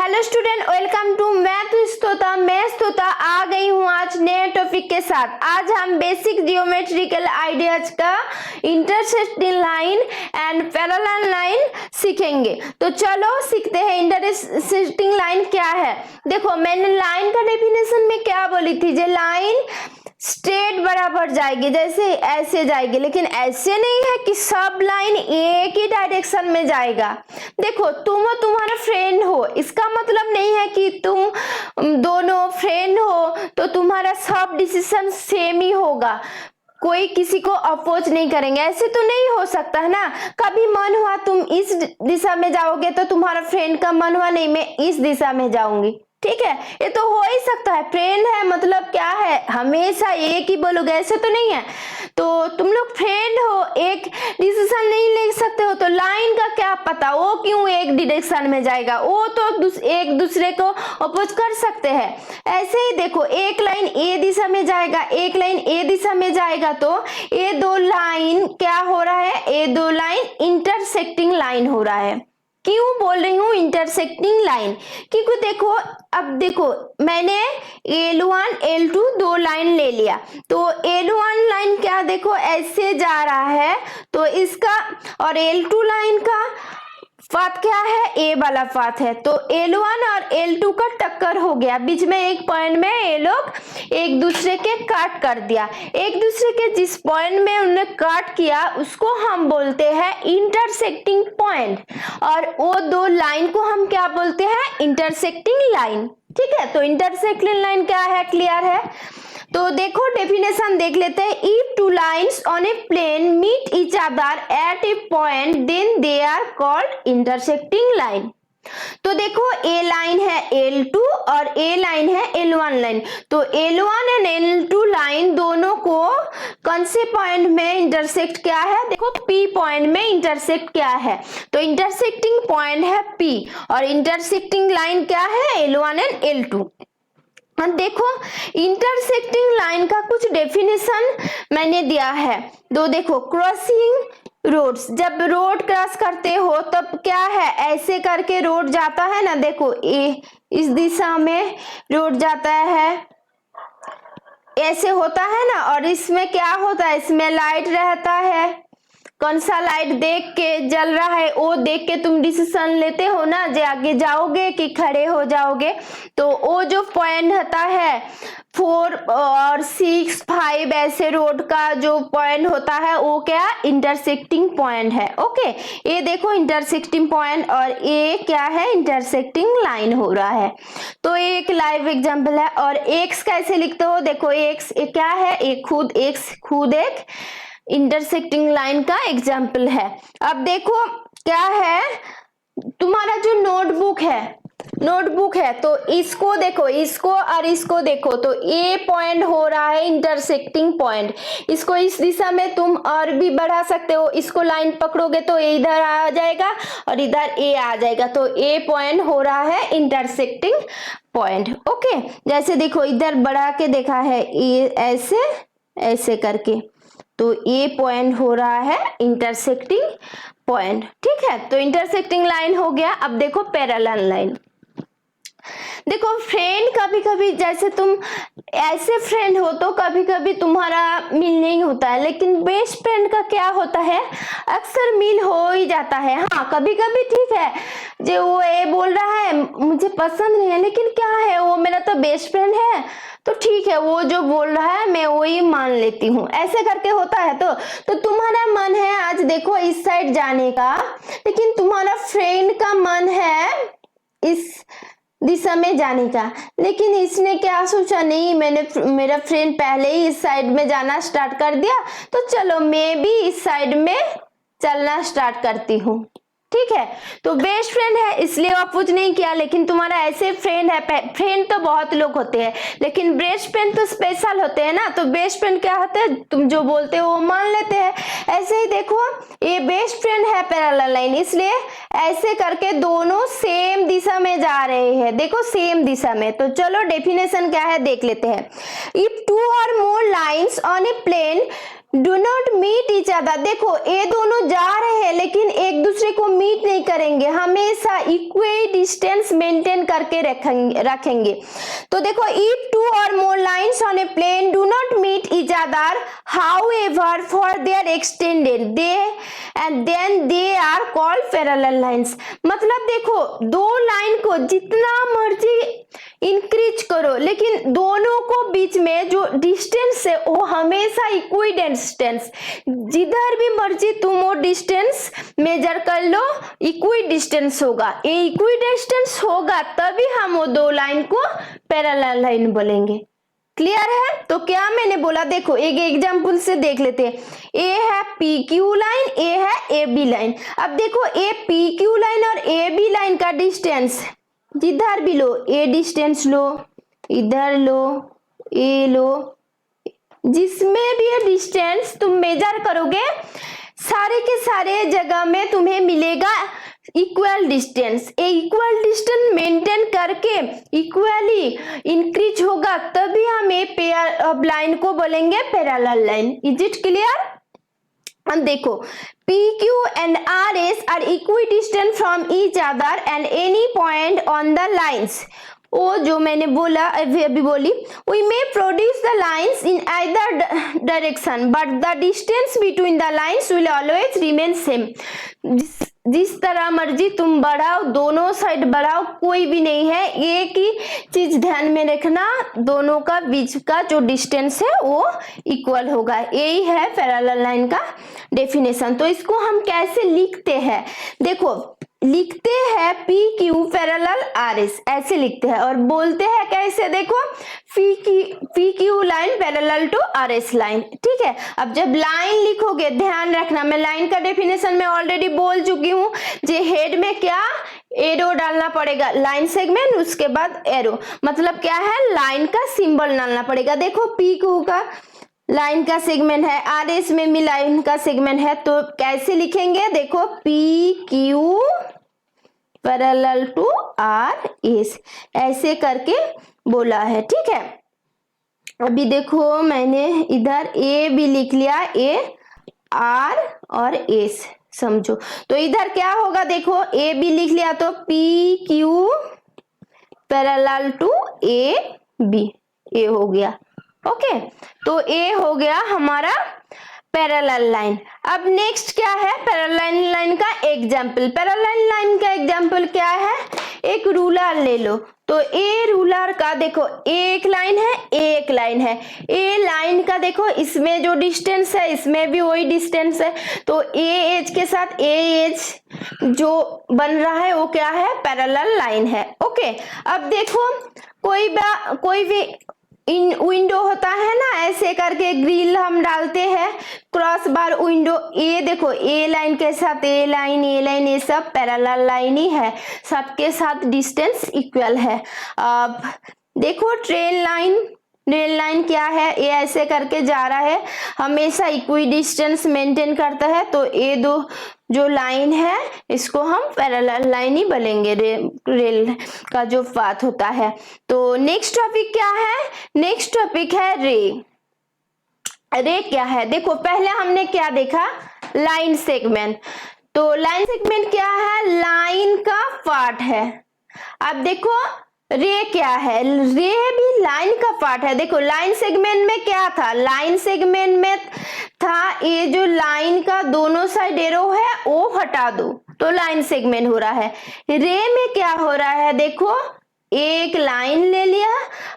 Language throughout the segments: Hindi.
Hello student, welcome to math स्तोता। मैं स्तोता आ गई हूँ आज नए टॉपिक के साथ। आज हम बेसिक जियोमेट्रिकल आइडियाज का intersecting line and parallel line सीखेंगे। तो चलो सीखते हैं। इंटरसेक्टिंग लाइन क्या है? देखो, मैंने लाइन का डेफिनेशन में क्या बोली थी, जो लाइन स्ट्रेट बराबर जाएगी, जैसे ऐसे जाएगी, लेकिन ऐसे नहीं है कि सब लाइन एक ही डायरेक्शन में जाएगा। देखो, तुम और तुम्हारा फ्रेंड हो, इसका मतलब नहीं है कि तुम दोनों फ्रेंड हो तो तुम्हारा सब डिसीजन सेम ही होगा, कोई किसी को अपोज नहीं करेंगे। ऐसे तो नहीं हो सकता है ना। कभी मन हुआ तुम इस दिशा में जाओगे तो तुम्हारा फ्रेंड का मन हुआ नहीं मैं इस दिशा में जाऊंगी, ठीक है, ये तो हो ही सकता है। फ्रेंड है मतलब क्या है, हमेशा एक ही बोलोगे, ऐसे तो नहीं है। तो तुम लोग फ्रेंड हो, एक डिसीजन नहीं ले सकते हो, तो लाइन का क्या पता वो क्यों एक डायरेक्शन में जाएगा, वो तो एक दूसरे को अपोज कर सकते हैं। ऐसे ही देखो, एक लाइन ए दिशा में जाएगा, एक लाइन ए दिशा में जाएगा, तो ये दो लाइन क्या हो रहा है, ये दो लाइन इंटरसेक्टिंग लाइन हो रहा है। क्यों बोल रही हूँ इंटरसेक्टिंग लाइन? क्योंकि देखो, अब देखो, मैंने L1 L2 दो लाइन ले लिया, तो L1 लाइन क्या, देखो ऐसे जा रहा है, तो इसका और L2 लाइन का पाथ क्या है, ए वाला पाथ है। तो L1 और L2 का टक्कर हो गया, बीच में एक पॉइंट में ये लोग एक दूसरे के काट कर दिया। एक दूसरे के जिस पॉइंट में उन्होंने काट किया उसको हम बोलते हैं इंटरसेक्टिंग पॉइंट, और वो दो लाइन को हम क्या बोलते हैं, इंटरसेक्टिंग लाइन। ठीक है, तो इंटरसेक्टिंग लाइन क्या है, क्लियर है? तो देखो, डेफिनेशन देख लेते हैं। If two lines on a plane meet each other at a point then they are called intersecting line. तो देखो, ए लाइन है L2 और ए लाइन है L1 लाइन। तो L1 एंड L2 लाइन दोनों को कौन से पॉइंट में इंटरसेक्ट किया है, देखो P पॉइंट में इंटरसेक्ट किया है। तो इंटरसेक्टिंग पॉइंट है P और इंटरसेक्टिंग लाइन क्या है, L1 एंड L2। देखो, इंटरसेक्टिंग लाइन का कुछ डेफिनेशन मैंने दिया है। दो देखो, क्रॉसिंग रोड्स, जब रोड क्रॉस करते हो तब क्या है, ऐसे करके रोड जाता है ना। देखो, इस दिशा में रोड जाता है, ऐसे होता है ना, और इसमें क्या होता है, इसमें लाइट रहता है। कौन सा लाइट देख के जल रहा है वो देख के तुम डिसीजन लेते हो ना, जे आगे जाओगे कि खड़े हो जाओगे। तो वो जो पॉइंट होता है 4 और 6 5 ऐसे रोड का जो पॉइंट होता है वो क्या, इंटरसेक्टिंग पॉइंट है। ओके, ये देखो इंटरसेक्टिंग पॉइंट, और ये क्या है, इंटरसेक्टिंग लाइन हो रहा है। तो एक लाइव एग्जांपल है। और एक्स कैसे लिखते हो, देखो एक्स क्या है, एक्स खुद एक इंटरसेक्टिंग लाइन का एग्जाम्पल है। अब देखो क्या है, तुम्हारा जो नोटबुक है, तो इसको देखो, इसको और इसको देखो, तो ए पॉइंट हो रहा है इंटरसेक्टिंग पॉइंट। इसको इस दिशा में तुम और भी बढ़ा सकते हो, इसको लाइन पकड़ोगे तो इधर आ जाएगा और इधर ए आ जाएगा, तो ए पॉइंट हो रहा है इंटरसेक्टिंग पॉइंट। ओके, जैसे देखो इधर बढ़ा के देखा है, ये ऐसे ऐसे करके, तो ये पॉइंट हो रहा है इंटरसेक्टिंग पॉइंट। ठीक है, तो इंटरसेक्टिंग लाइन हो गया। अब देखो पैरेलल लाइन। देखो फ्रेंड, कभी कभी जैसे तुम ऐसे फ्रेंड हो तो कभी कभी तुम्हारा मिल नहीं होता है, लेकिन बेस्ट फ्रेंड का क्या होता है, अक्सर मिल हो ही जाता है। हाँ, कभी कभी ठीक है, जो वो ये बोल रहा है मुझे पसंद नहीं है, लेकिन क्या है, वो मेरा तो बेस्ट फ्रेंड है, तो ठीक है, वो जो बोल रहा है मैं वही मान लेती हूँ, ऐसे करके होता है। तो तुम्हारा मन है आज देखो इस साइड जाने का, लेकिन तुम्हारा फ्रेंड का मन है इस दिशा में जाने का, लेकिन इसने क्या सोचा, नहीं मेरा फ्रेंड पहले ही इस साइड में जाना स्टार्ट कर दिया, तो चलो मैं भी इस साइड में चलना स्टार्ट करती हूँ। ठीक है, तो बेस्ट फ्रेंड है इसलिए अपोज नहीं किया, लेकिन तुम्हारा ऐसे फ्रेंड है, फ्रेंड तो बहुत लोग होते हैं, लेकिन बेस्ट फ्रेंड तो स्पेशल होते हैं ना। तो बेस्ट फ्रेंड क्या होता है, तुम जो बोलते हो वो मान लेते हैं। ऐसे ही देखो, ये बेस्ट फ्रेंड है पैरेलल लाइन, इसलिए ऐसे करके दोनों सेम दिशा में जा रहे हैं। देखो सेम दिशा में, तो चलो डेफिनेशन क्या है देख लेते हैं। If 2 or more lines on a plane do not meet each other. देखो ये दोनों जा रहे हैं लेकिन एक दूसरे को मीट नहीं करेंगे, हमेशा इक्वल डिस्टेंस मेंटेन करके रखेंगे। तो देखो if two or more lines on a plane do not meet each other however for their extended they end then they are called parallel lines. मतलब देखो दो लाइन को जितना मर्जी इंक्रीज करो लेकिन दोनों को बीच में जो डिस्टेंस है वो हमेशा इक्वल डिस्टेंस, जिधर भी मर्जी तुम वो डिस्टेंस मेजर कर लो इक्वल डिस्टेंस होगा। ये इक्वल डिस्टेंस होगा तभी हम वो दो लाइन को पैरेलल लाइन बोलेंगे। क्लियर है? तो क्या मैंने बोला, देखो एक एग्जांपल से देख लेते हैं। ए है पी क्यू लाइन, ए है ए बी लाइन। अब देखो ए पी क्यू लाइन और ए बी लाइन का डिस्टेंस जिधर भी लो, ए डिस्टेंस लो, इधर लो, ए लो, जिसमें भी ये डिस्टेंस तुम मेजर करोगे सारे के सारे जगह में तुम्हें मिलेगा इक्वल डिस्टेंस। ये इक्वल डिस्टेंस मेंटेन करके इक्वली इंक्रीज होगा तभी हम ये पेयर ऑफ लाइन को बोलेंगे parallel line. Is it clear? देखो PQ and RS are equidistant from each other and any point on the lines। वो जो मैंने बोला अभी बोली, we may produce the lines in either direction but the distance between the lines will always remain same। जिस तरह मर्जी तुम बढ़ाओ, दोनों साइड बढ़ाओ, कोई भी नहीं है, एक ही चीज ध्यान में रखना, दोनों का बीच का जो डिस्टेंस है वो इक्वल होगा। यही है पैरेलल लाइन का डेफिनेशन। तो इसको हम कैसे लिखते हैं, देखो लिखते हैं P Q parallel R S, ऐसे लिखते हैं और बोलते हैं कैसे, देखो P Q line parallel to R S line. ठीक है, अब जब लाइन लिखोगे ध्यान रखना, मैं लाइन का डेफिनेशन में ऑलरेडी बोल चुकी हूँ, जे हेड में क्या एरो डालना पड़ेगा, लाइन सेगमेंट, उसके बाद एरो, मतलब क्या है लाइन का सिंबल डालना पड़ेगा। देखो पी क्यू का लाइन का सेगमेंट है, आर एस में भी लाइन का सेगमेंट है, तो कैसे लिखेंगे, देखो P Q parallel to R S, ऐसे करके बोला है। ठीक है, अभी देखो मैंने इधर ए भी लिख लिया, ए आर और एस, समझो। तो इधर क्या होगा, देखो ए भी लिख लिया तो P Q parallel to A B, A हो गया। ओके, तो ए हो गया हमारा पैरेलल लाइन। अब नेक्स्ट क्या है, पैरेलल लाइन का एग्जाम्पल। पैरेलल लाइन का एग्जाम्पल क्या है, एक रूलर ले लो, तो ए रूलर का देखो एक लाइन है, एक लाइन है, ए लाइन का देखो इसमें जो डिस्टेंस है इसमें भी वही डिस्टेंस है, तो ए एज के साथ ए एज जो बन रहा है वो क्या है, पैरेलल लाइन है। ओके, अब देखो कोई भी इन विंडो होता है ना, ऐसे करके ग्रिल हम डालते हैं, क्रॉस बार विंडो, ये देखो ए लाइन के साथ ए लाइन, ये सब पैरेलल लाइन ही है, सबके साथ डिस्टेंस इक्वल है। अब देखो ट्रेन लाइन क्या है, ये ऐसे करके जा रहा है, हमेशा इक्वल डिस्टेंस मेंटेन करता है, तो ये दो जो लाइन है इसको हम पैरेलल लाइन ही बोलेंगे, रेल का जो पाथ होता है। तो नेक्स्ट टॉपिक क्या है, नेक्स्ट टॉपिक है रे। रे क्या है, देखो पहले हमने क्या देखा, लाइन सेगमेंट। तो लाइन सेगमेंट क्या है, लाइन का पार्ट है। अब देखो रे क्या है, रे भी लाइन का पार्ट है। देखो लाइन सेगमेंट में क्या था, लाइन सेगमेंट में था ये जो लाइन का दोनों साइड एरो है वो हटा दो तो लाइन सेगमेंट हो रहा है। रे में क्या हो रहा है, देखो एक लाइन ले लिया,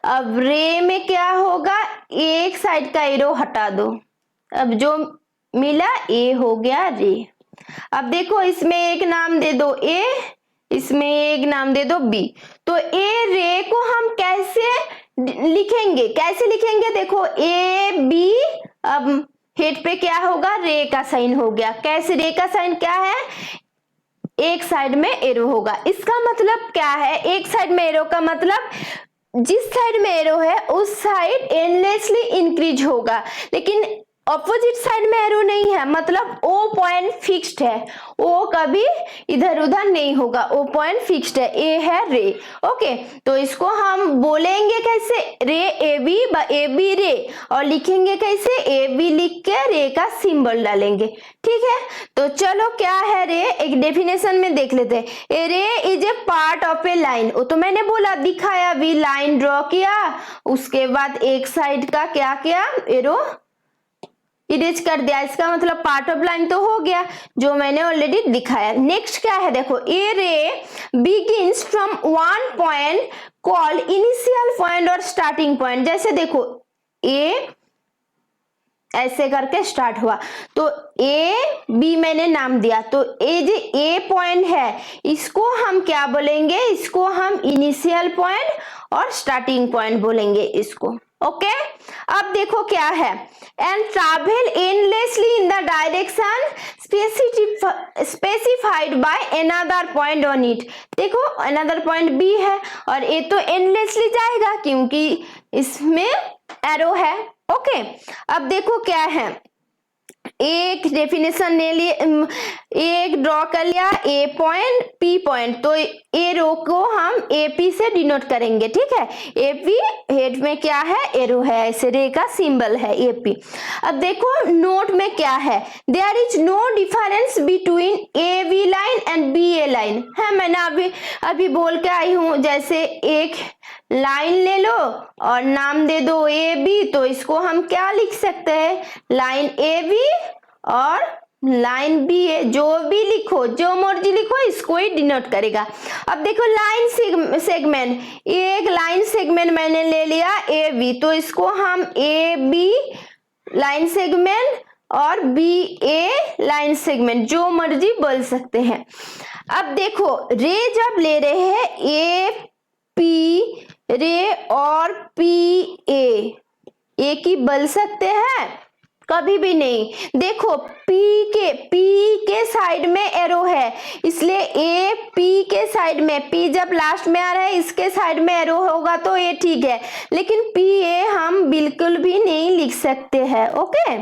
अब रे में क्या होगा, एक साइड का एरो हटा दो, अब जो मिला ए हो गया रे। अब देखो इसमें एक नाम दे दो ए, इसमें एक नाम दे दो बी, तो ए रे को हम कैसे लिखेंगे, देखो ए बी, अब हेड पे क्या होगा, रे का साइन हो गया। कैसे, रे का साइन क्या है, एक साइड में एरो होगा। इसका मतलब क्या है, एक साइड में एरो का मतलब जिस साइड में एरो है उस साइड एंडलेसली इंक्रीज होगा, लेकिन ऑपोजिट साइड में एरो नहीं है, मतलब ओ पॉइंट फिक्स्ड है, ओ कभी इधर उधर नहीं होगा, ओ पॉइंट फिक्स्ड है, ए है रे। ओके, तो इसको हम बोलेंगे कैसे, रे ए बी रे, और लिखेंगे कैसे, ए बी लिख के रे का सिंबल डालेंगे। ठीक है, तो चलो क्या है रे, एक डेफिनेशन में देख लेते हैं। ए रे is a part of A line, वो तो मैंने बोला, दिखाया भी, लाइन ड्रॉ किया, उसके बाद एक साइड का क्या किया, एरो इरेज कर दिया, इसका मतलब पार्ट ऑफ लाइन तो हो गया, जो मैंने ऑलरेडी दिखाया। नेक्स्ट क्या है, देखो, ए रे begins from one point called initial point और स्टार्टिंग पॉइंट। जैसे देखो, ए ऐसे करके स्टार्ट हुआ, तो ए बी मैंने नाम दिया, तो ए जो ए पॉइंट है इसको हम क्या बोलेंगे, इसको हम इनिशियल पॉइंट और स्टार्टिंग पॉइंट बोलेंगे इसको। ओके, अब देखो क्या है, and travel endlessly in the direction specified by another point on it. देखो अनदर पॉइंट बी है, और ये तो एंडलेसली जाएगा क्योंकि इसमें एरो है। ओके, अब देखो क्या है, एक डेफिनेशन ले लिए, एक ड्रॉ कर लिया, ए पॉइंट पी पॉइंट, तो ए रो को हम ए पी से डिनोट करेंगे। ठीक है, ए पी हेड में क्या है, एरो है, ऐसे रे का सिंबल है ए पी। अब देखो नोट में क्या है, there is no difference between A B line and B A line है, मैंने अभी बोल के आई हूं। जैसे एक लाइन ले लो और नाम दे दो ए बी, तो इसको हम क्या लिख सकते हैं, लाइन ए बी और लाइन बी ए, जो भी लिखो, जो मर्जी लिखो, इसको ही डिनोट करेगा। अब देखो लाइन सेगमेंट, एक लाइन सेगमेंट मैंने ले लिया ए बी, तो इसको हम ए बी लाइन सेगमेंट और बी ए लाइन सेगमेंट, जो मर्जी बोल सकते हैं। अब देखो रे जब ले रहे हैं, ए पी रे और पी ए की बोल सकते हैं, कभी भी नहीं। देखो पी के साइड में एरो है, इसलिए ए पी के साइड में, पी जब लास्ट में आ रहा है इसके साइड में एरो होगा तो ये ठीक है, लेकिन पी ए हम बिल्कुल भी नहीं लिख सकते हैं। ओके,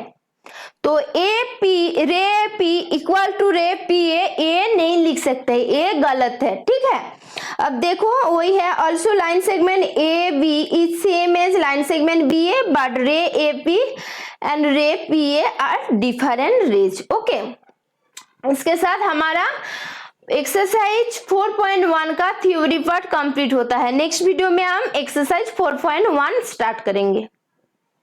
तो ए पी रे पी इक्वल टू रे पी ए नहीं लिख सकते, ये गलत है। ठीक है, अब देखो वही है, also line segment A B is same as line segment B A, but ray A P and ray P A are different rays. Okay, इसके साथ हमारा एक्सरसाइज 4.1 का थ्योरी पार्ट कंप्लीट होता है। नेक्स्ट वीडियो में हम एक्सरसाइज 4.1 स्टार्ट करेंगे।